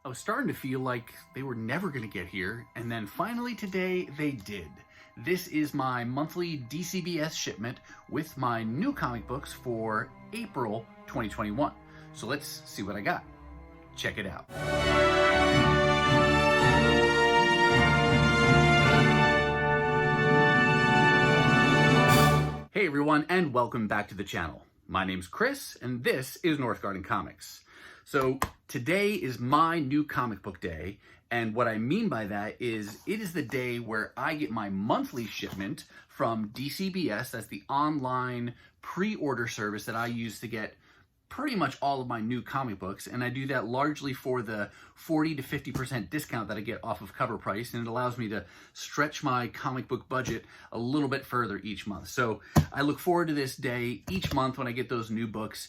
I was starting to feel like they were never going to get here, and then finally today they did. This is my monthly DCBS shipment with my new comic books for April 2021. So let's see what I got. Check it out. Hey everyone, and welcome back to the channel. My name's Chris, and this is Northgarden Comics. So today is my new comic book day, and what I mean by that is it is the day where I get my monthly shipment from DCBS. That's the online pre-order service that I use to get pretty much all of my new comic books, and I do that largely for the 40 to 50% discount that I get off of cover price, and it allows me to stretch my comic book budget a little bit further each month. So I look forward to this day each month when I get those new books.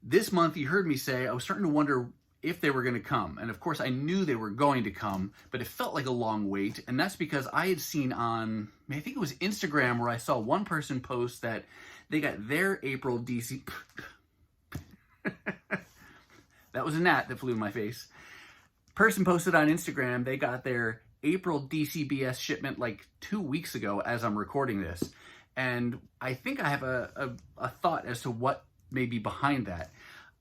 This month, you heard me say, I was starting to wonder if they were going to come. And of course, I knew they were going to come, but it felt like a long wait. And that's because I had seen on, I think it was Instagram, where I saw one person post that they got their April DC... That was a gnat that flew in my face. Person posted on Instagram, they got their April DCBS shipment like 2 weeks ago as I'm recording this. And I think I have a thought as to what may be behind that.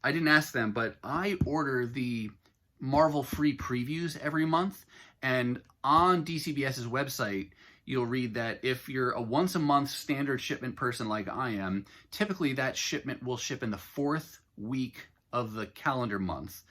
I didn't ask them, but I order the Marvel free previews every month. And on DCBS's website, you'll read that if you're a once a month standard shipment person like I am, typically that shipment will ship in the 4th week of the calendar month.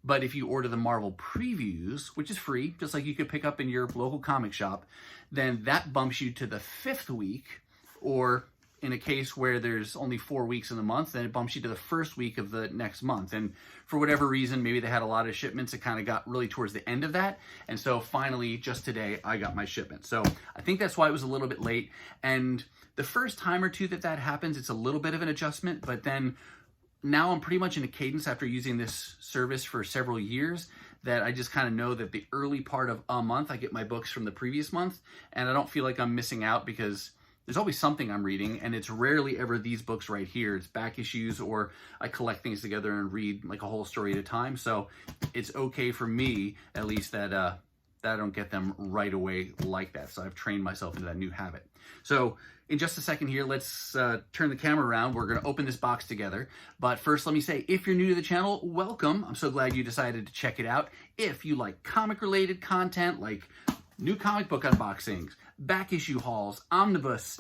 But if you order the Marvel previews, which is free, just like you could pick up in your local comic shop, then that bumps you to the 5th week, or in a case where there's only 4 weeks in the month, then it bumps you to the 1st week of the next month. And for whatever reason, maybe they had a lot of shipments that kind of got really towards the end of that. And so finally, just today, I got my shipment. So I think that's why it was a little bit late. And the first time or two that happens, it's a little bit of an adjustment, but then now I'm pretty much in a cadence after using this service for several years that I just kind of know that the early part of a month, I get my books from the previous month, and I don't feel like I'm missing out because there's always something I'm reading, and it's rarely ever these books right here. It's back issues, or I collect things together and read like a whole story at a time. So it's okay for me, at least, that I don't get them right away like that. So I've trained myself into that new habit. So in just a second here, let's turn the camera around. We're going to open this box together. But first, let me say, if you're new to the channel, welcome. I'm so glad you decided to check it out. If you like comic-related content, like new comic book unboxings, back issue hauls, omnibus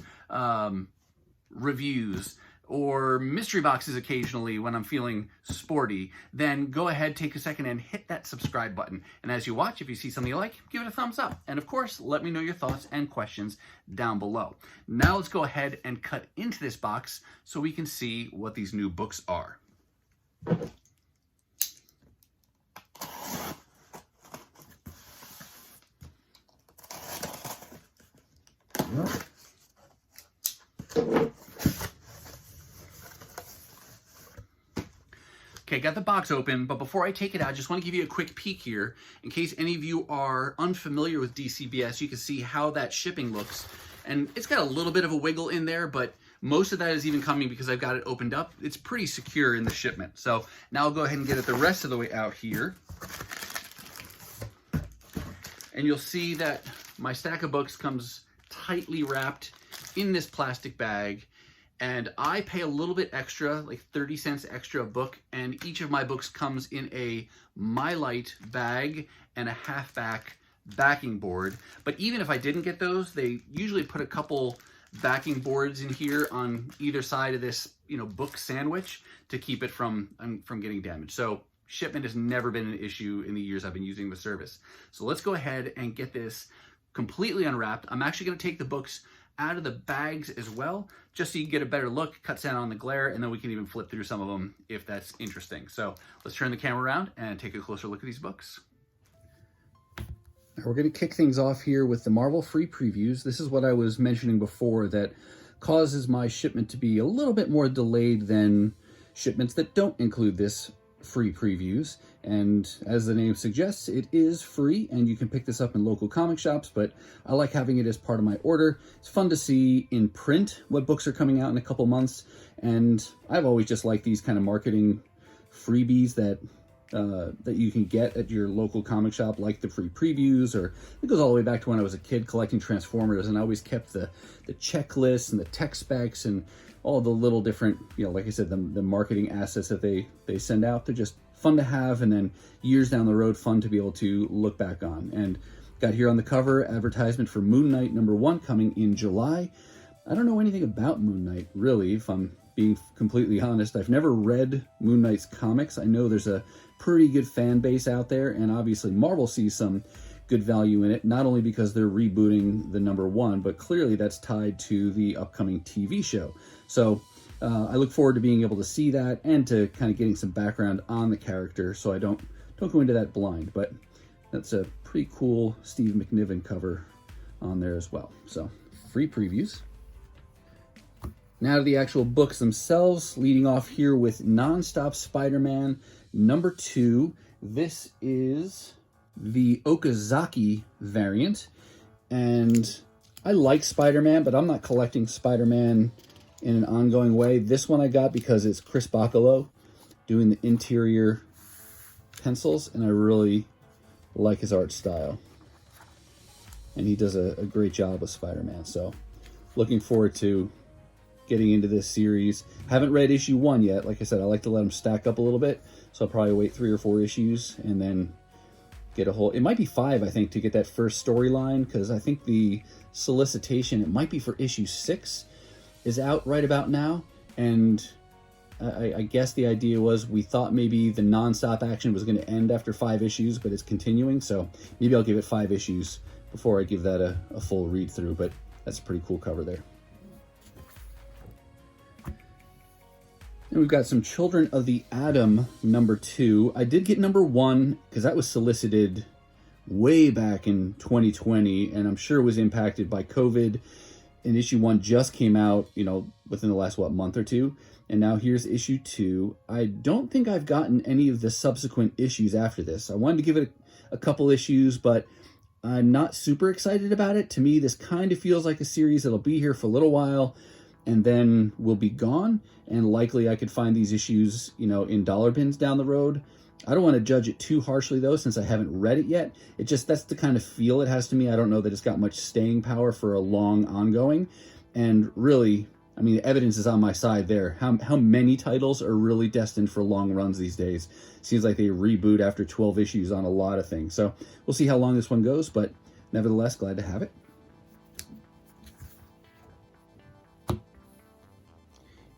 reviews, or mystery boxes occasionally when I'm feeling sporty, then go ahead, take a second and hit that subscribe button. And as you watch, if you see something you like, give it a thumbs up. And of course, let me know your thoughts and questions down below. Now let's go ahead and cut into this box so we can see what these new books are. Okay, got the box open, but before I take it out, I just want to give you a quick peek here. In case any of you are unfamiliar with DCBS, you can see how that shipping looks. And it's got a little bit of a wiggle in there, but most of that is even coming because I've got it opened up. It's pretty secure in the shipment. So now I'll go ahead and get it the rest of the way out here. And you'll see that my stack of books comes tightly wrapped in this plastic bag. And I pay a little bit extra, like 30 cents extra a book, and each of my books comes in a My Light bag and a half-back backing board. But even if I didn't get those, they usually put a couple backing boards in here on either side of this, book sandwich to keep it from getting damaged. So shipment has never been an issue in the years I've been using the service. So let's go ahead and get this completely unwrapped. I'm actually going to take the books out of the bags as well, just so you can get a better look, cuts down on the glare, and then we can even flip through some of them if that's interesting. So let's turn the camera around and take a closer look at these books. Now we're going to kick things off here with the Marvel free previews. This is what I was mentioning before that causes my shipment to be a little bit more delayed than shipments that don't include this free previews. And as the name suggests, it is free and you can pick this up in local comic shops, but I like having it as part of my order. It's fun to see in print what books are coming out in a couple months, and I've always just liked these kind of marketing freebies that that you can get at your local comic shop, like the free previews, or it goes all the way back to when I was a kid collecting Transformers, and I always kept the checklists and the tech specs and all the little different, like I said, the marketing assets that they send out. They're just fun to have, and then years down the road, fun to be able to look back on. And got here on the cover, advertisement for Moon Knight #1 coming in July. I don't know anything about Moon Knight, really, if I'm being completely honest. I've never read Moon Knight's comics. I know there's a pretty good fan base out there, and obviously Marvel sees some good value in it, not only because they're rebooting the #1, but clearly that's tied to the upcoming TV show. So I look forward to being able to see that and to kind of getting some background on the character, so I don't go into that blind. But that's a pretty cool Steve McNiven cover on there as well. So free previews. Now to the actual books themselves, leading off here with NonStop Spiderman #2. This is the Okazaki variant, and I like Spider-Man, but I'm not collecting Spider-Man in an ongoing way. This one I got because it's Chris Bacalo doing the interior pencils, and I really like his art style. And he does a great job with Spider-Man, so looking forward to getting into this series. Haven't read issue 1 yet. Like I said, I like to let them stack up a little bit, so I'll probably wait 3 or 4 issues and then get a whole, it might be 5, I think, to get that first storyline, because I think the solicitation, it might be for issue 6, is out right about now. And I guess the idea was, we thought maybe the non-stop action was going to end after 5 issues, but it's continuing, so maybe I'll give it 5 issues before I give that a full read through. But that's a pretty cool cover there. And we've got some Children of the Atom #2. I did get #1 because that was solicited way back in 2020, and I'm sure it was impacted by COVID. And issue 1 just came out, within the last, month or two. And now here's issue 2. I don't think I've gotten any of the subsequent issues after this. I wanted to give it a couple issues, but I'm not super excited about it. To me, this kind of feels like a series that'll be here for a little while and then will be gone. And likely I could find these issues, in dollar bins down the road. I don't want to judge it too harshly, though, since I haven't read it yet. That's the kind of feel it has to me. I don't know that it's got much staying power for a long ongoing. And really, the evidence is on my side there. How many titles are really destined for long runs these days? Seems like they reboot after 12 issues on a lot of things. So we'll see how long this one goes, but nevertheless, glad to have it.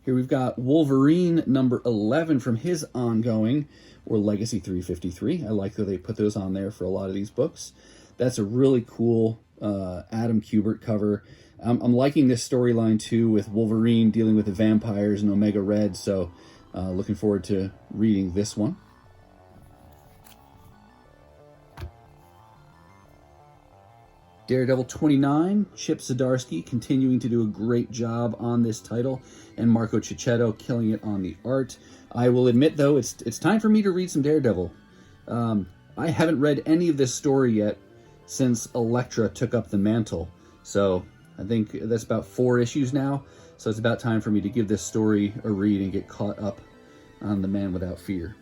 Here we've got Wolverine #11 from his ongoing, or Legacy 353. I like that they put those on there for a lot of these books. That's a really cool Adam Kubert cover. I'm liking this storyline too, with Wolverine dealing with the vampires and Omega Red, so looking forward to reading this one. Daredevil 29, Chip Zdarsky continuing to do a great job on this title, and Marco Cicchetto killing it on the art. I will admit, though, it's time for me to read some Daredevil. I haven't read any of this story yet since Elektra took up the mantle, so I think that's about 4 issues now, so it's about time for me to give this story a read and get caught up on The Man Without Fear.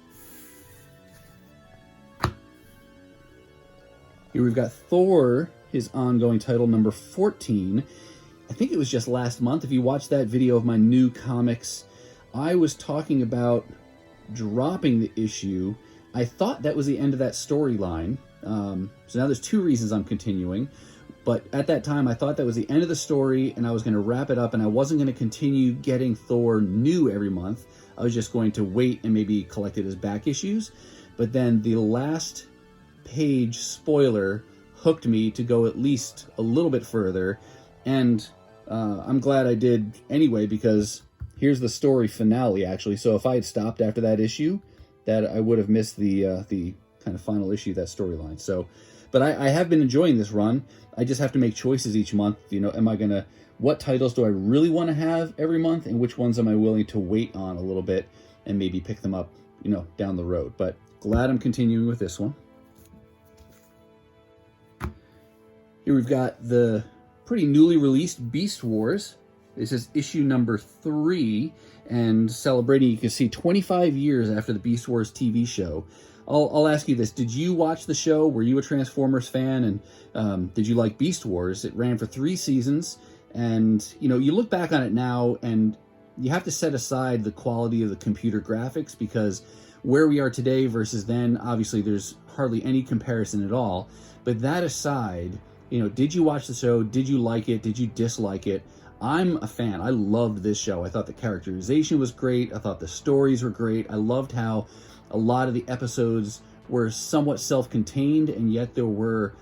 Here we've got Thor, his ongoing title #14. I think it was just last month. If you watched that video of my new comics, I was talking about dropping the issue. I thought that was the end of that storyline. So now there's 2 reasons I'm continuing. But at that time, I thought that was the end of the story, and I was going to wrap it up, and I wasn't going to continue getting Thor new every month. I was just going to wait and maybe collect it as back issues. But then the last page spoiler hooked me to go at least a little bit further, and I'm glad I did anyway, because here's the story finale, actually. So if I had stopped after that issue, that I would have missed the kind of final issue of that storyline. So, but I have been enjoying this run. I just have to make choices each month. What titles do I really want to have every month, and which ones am I willing to wait on a little bit and maybe pick them up, down the road. But glad I'm continuing with this one. Here we've got the pretty newly released Beast Wars. This is issue #3, and celebrating, you can see 25 years after the Beast Wars TV show. I'll ask you this. Did you watch the show? Were you a Transformers fan? And did you like Beast Wars? It ran for 3 seasons. And, you know, you look back on it now and you have to set aside the quality of the computer graphics, because where we are today versus then, obviously there's hardly any comparison at all. But that aside, you know, did you watch the show? Did you like it? Did you dislike it? I'm a fan. I loved this show. I thought the characterization was great. I thought the stories were great. I loved how a lot of the episodes were somewhat self-contained, and yet there were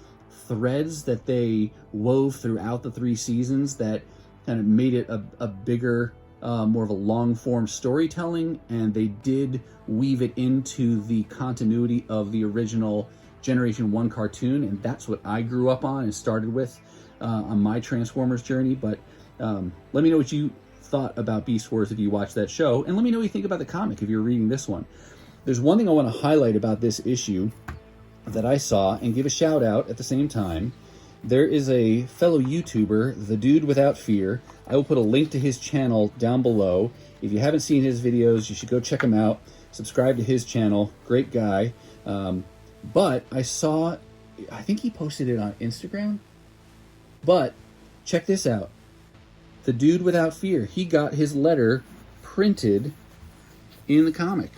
threads that they wove throughout the 3 seasons that kind of made it a bigger, more of a long-form storytelling, and they did weave it into the continuity of the original Generation 1 cartoon, and that's what I grew up on and started with on my Transformers journey. But let me know what you thought about Beast Wars if you watched that show, and let me know what you think about the comic if you're reading this one. There's one thing I want to highlight about this issue that I saw and give a shout out at the same time. There is a fellow YouTuber, The Dude Without Fear. I will put a link to his channel down below. If you haven't seen his videos, you should go check him out. Subscribe to his channel. Great guy. But I saw, I think he posted it on Instagram. But check this out. The Dude Without Fear. He got his letter printed in the comic.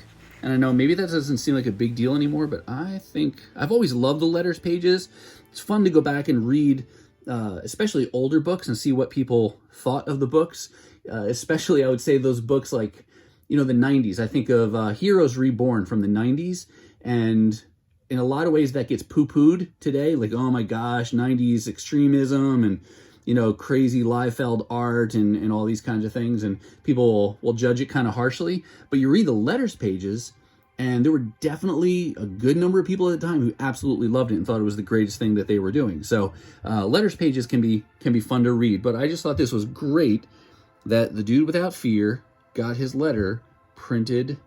And I know maybe that doesn't seem like a big deal anymore, but I think I've always loved the letters pages. It's fun to go back and read, especially older books, and see what people thought of the books. Especially, I would say those books like, you know, the 90s. I think of Heroes Reborn from the 90s, and in a lot of ways that gets poo-pooed today. Like, oh my gosh, 90s extremism and, you know, crazy Liefeld art and all these kinds of things, and people will judge it kind of harshly. But you read the letters pages, and there were definitely a good number of people at the time who absolutely loved it and thought it was the greatest thing that they were doing. So letters pages can be fun to read, but I just thought this was great that The Dude Without Fear got his letter printed,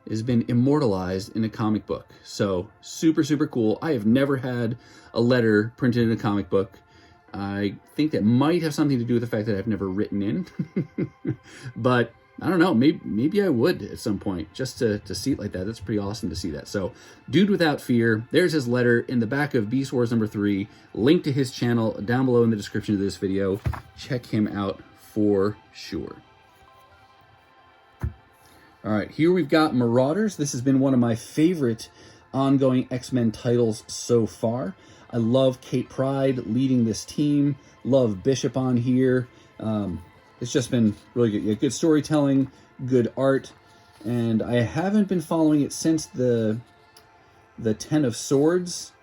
has been immortalized in a comic book. So super, super cool. I have never had a letter printed in a comic book. I think that might have something to do with the fact that I've never written in. But I don't know, maybe I would at some point, just to see it like that. That's pretty awesome to see that. So Dude Without Fear, there's his letter in the back of Beast Wars number 3. Link to his channel down below in the description of this video. Check him out for sure. All right, here we've got Marauders. This has been one of my favorite ongoing X-Men titles so far. I love Kate Pryde leading this team. Love Bishop on here. It's just been really good. Yeah, good storytelling, good art, and I haven't been following it since the Ten of Swords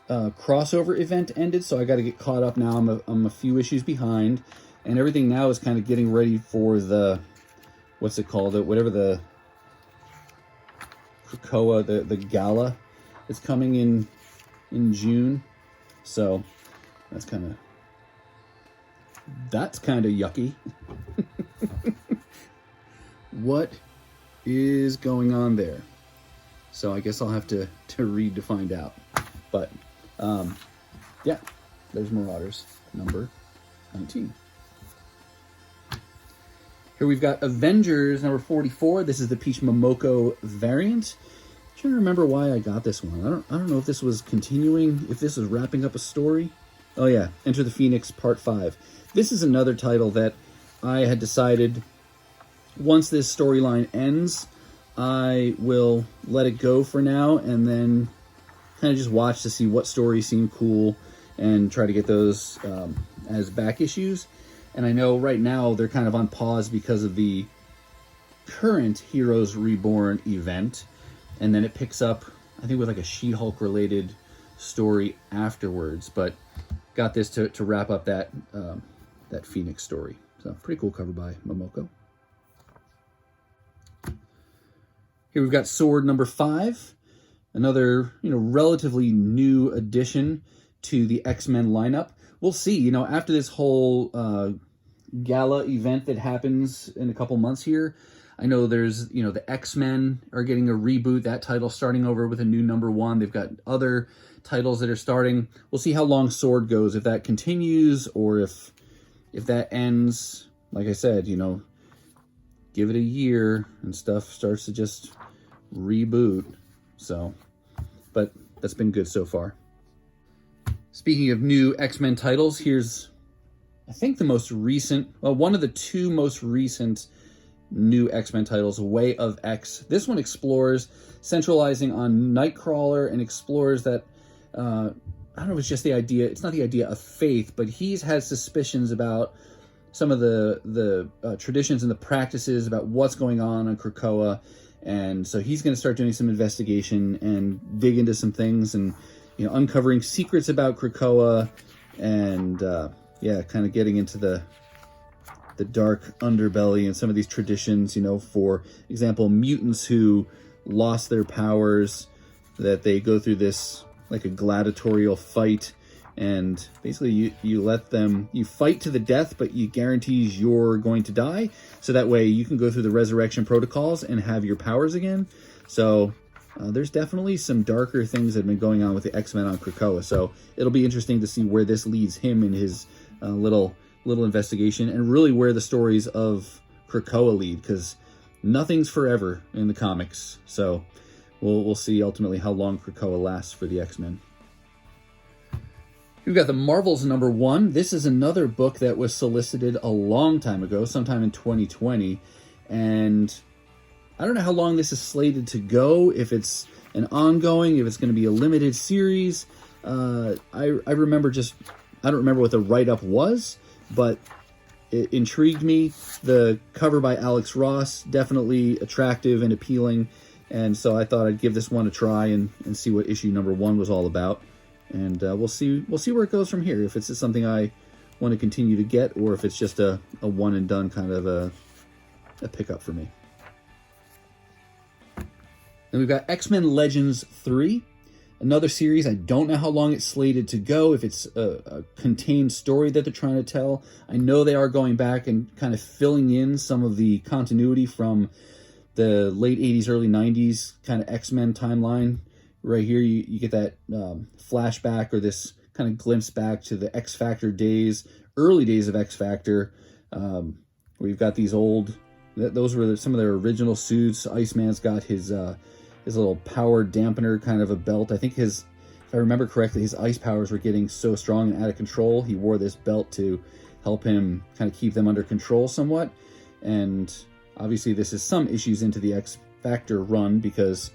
crossover event ended, so I got to get caught up now. I'm a few issues behind, and everything now is kind of getting ready for the, what's it called? Whatever the Krakoa, the gala is coming in June. So that's kind of yucky. What is going on there? So I guess I'll have to read to find out. But yeah, there's Marauders number 19. Here we've got Avengers number 44. This is the Peach Momoko variant. I'm trying to remember why I got this one. I don't know if this was continuing, if this was wrapping up a story. Oh yeah, Enter the Phoenix Part 5. This is another title that I had decided once this storyline ends, I will let it go for now and then kind of just watch to see what stories seem cool and try to get those as back issues. And I know right now they're kind of on pause because of the current Heroes Reborn event. And then it picks up, I think, with like a She-Hulk related story afterwards. But got this to wrap up that that Phoenix story. So pretty cool cover by Momoko. Here we've got Sword number 5. Another, relatively new addition to the X-Men lineup. We'll see, after this whole gala event that happens in a couple months here, I know there's, the X-Men are getting a reboot, that title starting over with a new number 1. They've got other titles that are starting. We'll see how long Sword goes, if that continues or if that ends. Like I said, give it a year and stuff starts to just reboot. So, but that's been good so far. Speaking of new X-Men titles, here's, I think, the most recent, well, one of the two most recent new X-Men titles, Way of X. This one explores, centralizing on Nightcrawler, and explores that, I don't know if it's just the idea, it's not the idea of faith, but he's had suspicions about some of the traditions and the practices about what's going on Krakoa, and so he's going to start doing some investigation and dig into some things, and uncovering secrets about Krakoa, and yeah, kind of getting into the dark underbelly and some of these traditions. For example, mutants who lost their powers, that they go through this like a gladiatorial fight, and basically you let them, you fight to the death, but you guarantees you're going to die, so that way you can go through the resurrection protocols and have your powers again. So there's definitely some darker things that have been going on with the X-Men on Krakoa, so it'll be interesting to see where this leads him in his little investigation, and really where the stories of Krakoa lead, because nothing's forever in the comics. So we'll see ultimately how long Krakoa lasts for the X-Men. We've got the Marvels #1. This is another book that was solicited a long time ago, sometime in 2020, and I don't know how long this is slated to go, if it's an ongoing, if it's going to be a limited series. I remember I don't remember what the write-up was, but it intrigued me. The cover by Alex Ross, definitely attractive and appealing, and so I thought I'd give this one a try and see what issue #1 was all about. And we'll see where it goes from here, if it's something I want to continue to get, or if it's just a one and done kind of a pickup for me. Then we've got X-Men Legends 3, another series. I don't know how long it's slated to go, if it's a contained story that they're trying to tell. I know they are going back and kind of filling in some of the continuity from the late 80s, early 90s kind of X-Men timeline. Right here, you get that flashback, or this kind of glimpse back to the X Factor days, early days of X Factor, where you've got these old, those were some of their original suits. Iceman's got his little power dampener kind of a belt. I think if I remember correctly, his ice powers were getting so strong and out of control, he wore this belt to help him kind of keep them under control somewhat. And obviously this is some issues into the X Factor run, because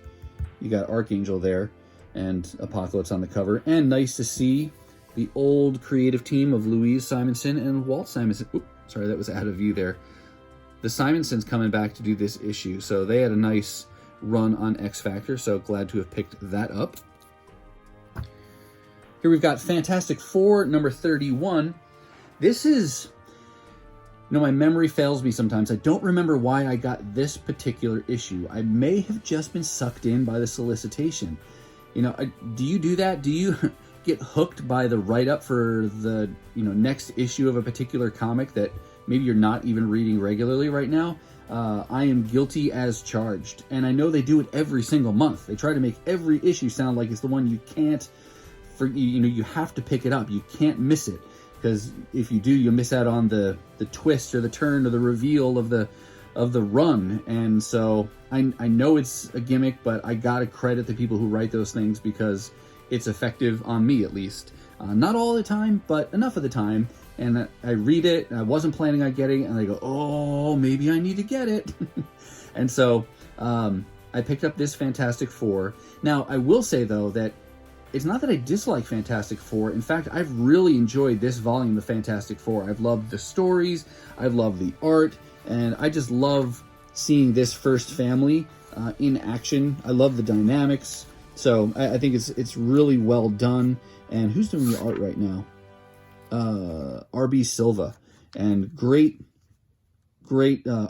you got Archangel there and Apocalypse on the cover. And nice to see the old creative team of Louise Simonson and Walt Simonson. Oops, sorry, that was out of view there. The Simonsons coming back to do this issue. So they had a nice run on X Factor, so glad to have picked that up. Here we've got Fantastic Four #31. This is, my memory fails me sometimes. I don't remember why I got this particular issue. I may have just been sucked in by the solicitation. Do you do that? Do you get hooked by the write-up for the next issue of a particular comic that maybe you're not even reading regularly right now? I am guilty as charged, and I know they do it every single month. They try to make every issue sound like it's the one you can't, you have to pick it up. You can't miss it, because if you do, you'll miss out on the twist or the turn or the reveal of the run. And so I know it's a gimmick, but I gotta credit the people who write those things, because it's effective on me, at least. Not all the time, but enough of the time. And I read it, and I wasn't planning on getting it, and I go, oh, maybe I need to get it. And so I picked up this Fantastic Four. Now, I will say, though, that it's not that I dislike Fantastic Four. In fact, I've really enjoyed this volume of Fantastic Four. I've loved the stories, I've loved the art, and I just love seeing this first family in action. I love the dynamics. So I think it's really well done. And who's doing the art right now? RB Silva, and great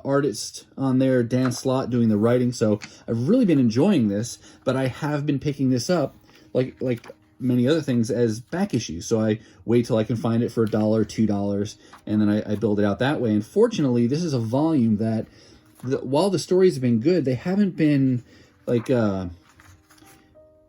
artist on there, Dan Slott doing the writing. So I've really been enjoying this, but I have been picking this up like many other things as back issues. So I wait till I can find it for $1, $2, and then I build it out that way. And fortunately, this is a volume that while the stories have been good, they haven't been like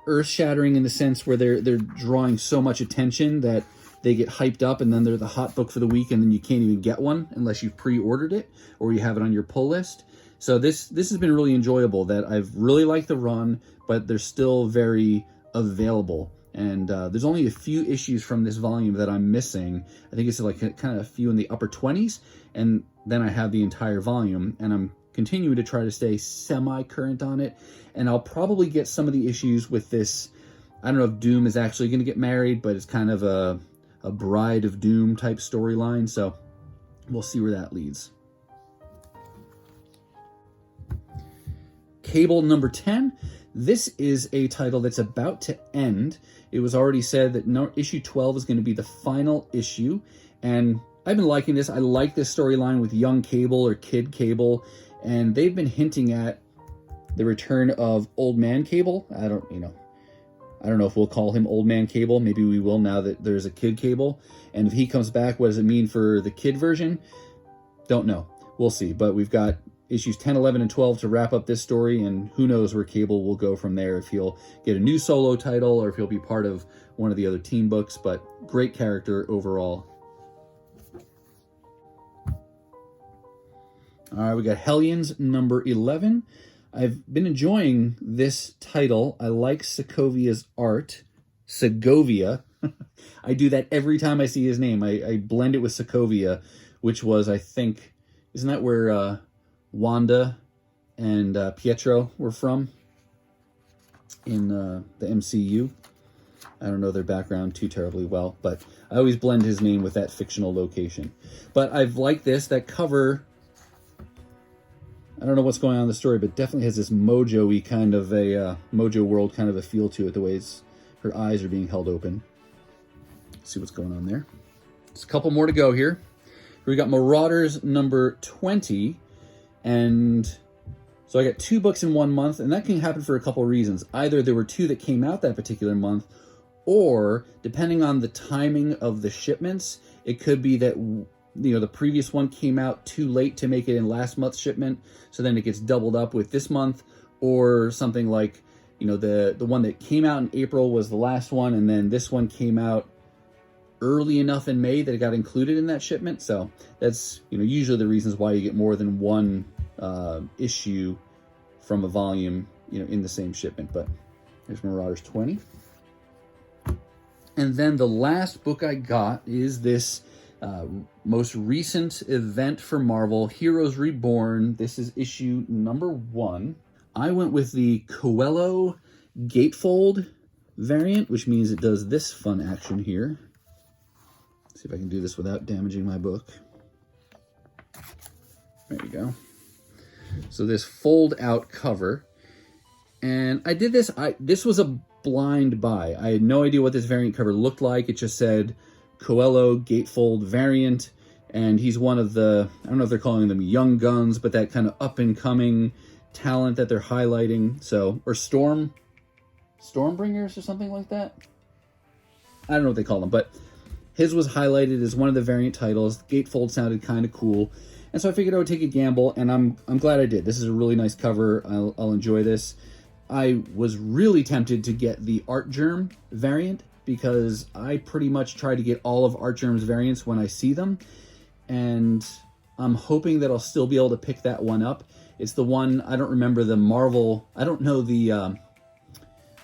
earth-shattering in the sense where they're drawing so much attention that they get hyped up, and then they're the hot book for the week, and then you can't even get one unless you've pre-ordered it or you have it on your pull list. So this has been really enjoyable, that I've really liked the run, but they're still very available. And there's only a few issues from this volume that I'm missing. I think it's like kind of a few in the upper 20s, and then I have the entire volume, and I'm continuing to try to stay semi-current on it. And I'll probably get some of the issues with this. I don't know if Doom is actually going to get married, but it's kind of a Bride of Doom type storyline, so we'll see where that leads. Cable number 10. This is a title that's about to end. It was already said that issue 12 is going to be the final issue, and I've been liking this. I like this storyline with young Cable or Kid Cable, and they've been hinting at the return of Old Man Cable. I don't know if we'll call him Old Man Cable. Maybe we will now that there's a Kid Cable. And if he comes back, what does it mean for the kid version? Don't know. We'll see. But we've got issues 10, 11, and 12 to wrap up this story, and who knows where Cable will go from there, if he'll get a new solo title or if he'll be part of one of the other team books. But great character overall. All right, we got Hellions number 11. I've been enjoying this title. I like Segovia's art. Segovia. I do that every time I see his name. I blend it with Segovia, which was, I think, isn't that where Wanda and Pietro were from in the MCU? I don't know their background too terribly well, but I always blend his name with that fictional location. But I've liked this. That cover, I don't know what's going on in the story, but definitely has this Mojo-y kind of a, Mojo World kind of a feel to it, the way her eyes are being held open. Let's see what's going on there. There's a couple more to go here. We got Marauders number 20, and so I got 2 books in 1 month, and that can happen for a couple reasons. Either there were 2 that came out that particular month, or depending on the timing of the shipments, it could be that the previous one came out too late to make it in last month's shipment, so then it gets doubled up with this month, or something like, the one that came out in April was the last one, and then this one came out early enough in May that it got included in that shipment. So that's, usually the reasons why you get more than one issue from a volume, in the same shipment. But there's Marauders 20. And then the last book I got is this most recent event for Marvel, Heroes Reborn. This is issue number 1. I went with the Coelho gatefold variant, which means it does this fun action here. Let's see if I can do this without damaging my book. There you go. So this fold out cover. And I did this, this was a blind buy. I had no idea what this variant cover looked like. It just said Coelho gatefold variant, and he's one of the, I don't know if they're calling them young guns, but that kind of up and coming talent that they're highlighting. So, or Stormbringers or something like that. I don't know what they call them, but his was highlighted as one of the variant titles. The gatefold sounded kind of cool, and so I figured I would take a gamble, and I'm glad I did. This is a really nice cover. I'll enjoy this. I was really tempted to get the Artgerm variant, because I pretty much try to get all of Artgerm's variants when I see them, and I'm hoping that I'll still be able to pick that one up. It's the one, I don't remember the Marvel, I don't know the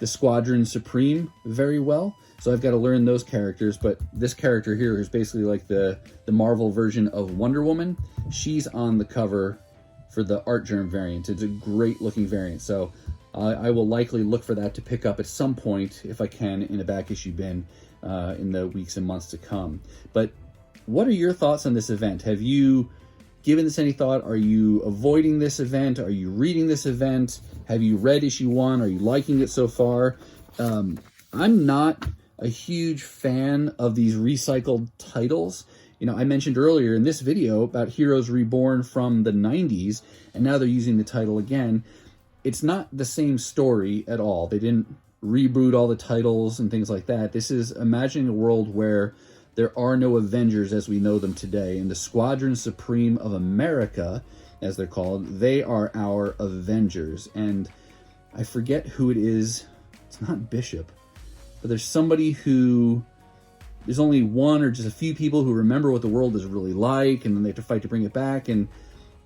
Squadron Supreme very well, so I've got to learn those characters. But this character here is basically like the Marvel version of Wonder Woman. She's on the cover for the Artgerm variant. It's a great looking variant, so I will likely look for that to pick up at some point, if I can, in a back issue bin in the weeks and months to come. But what are your thoughts on this event? Have you given this any thought? Are you avoiding this event? Are you reading this event? Have you read issue 1? Are you liking it so far? I'm not a huge fan of these recycled titles. I mentioned earlier in this video about Heroes Reborn from the 90s, and now they're using the title again. It's not the same story at all. They didn't reboot all the titles and things like that. This is imagining a world where there are no Avengers as we know them today, and the Squadron Supreme of America, as they're called, they are our Avengers. And I forget who it is. It's not Bishop, but there's somebody who, there's only one or just a few people who remember what the world is really like, and then they have to fight to bring it back. And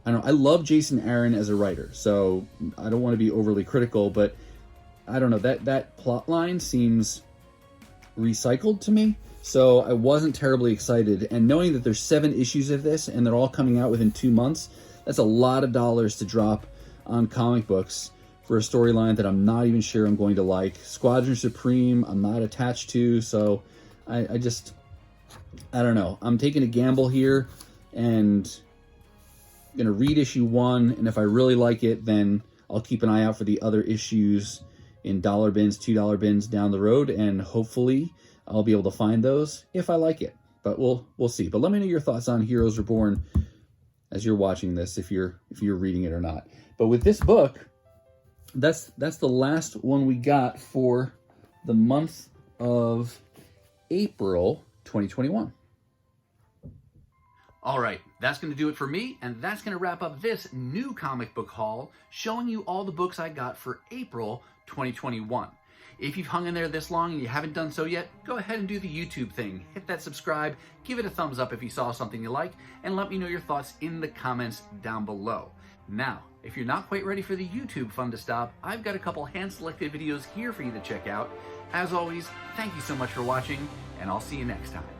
I don't know, I love Jason Aaron as a writer, so I don't want to be overly critical, but I don't know, that plot line seems recycled to me, so I wasn't terribly excited. And knowing that there's 7 issues of this and they're all coming out within 2 months, that's a lot of dollars to drop on comic books for a storyline that I'm not even sure I'm going to like. Squadron Supreme, I'm not attached to, so I don't know. I'm taking a gamble here and gonna read issue 1, and if I really like it, then I'll keep an eye out for the other issues in dollar bins, $2 bins down the road, and hopefully I'll be able to find those if I like it. But we'll see. But let me know your thoughts on Heroes Reborn as you're watching this, if you're reading it or not. But with this book, that's the last one we got for the month of April 2021. All right, that's going to do it for me, and that's going to wrap up this new comic book haul, showing you all the books I got for April 2021. If you've hung in there this long and you haven't done so yet, go ahead and do the YouTube thing. Hit that subscribe, give it a thumbs up if you saw something you like, and let me know your thoughts in the comments down below. Now, if you're not quite ready for the YouTube fun to stop, I've got a couple hand-selected videos here for you to check out. As always, thank you so much for watching, and I'll see you next time.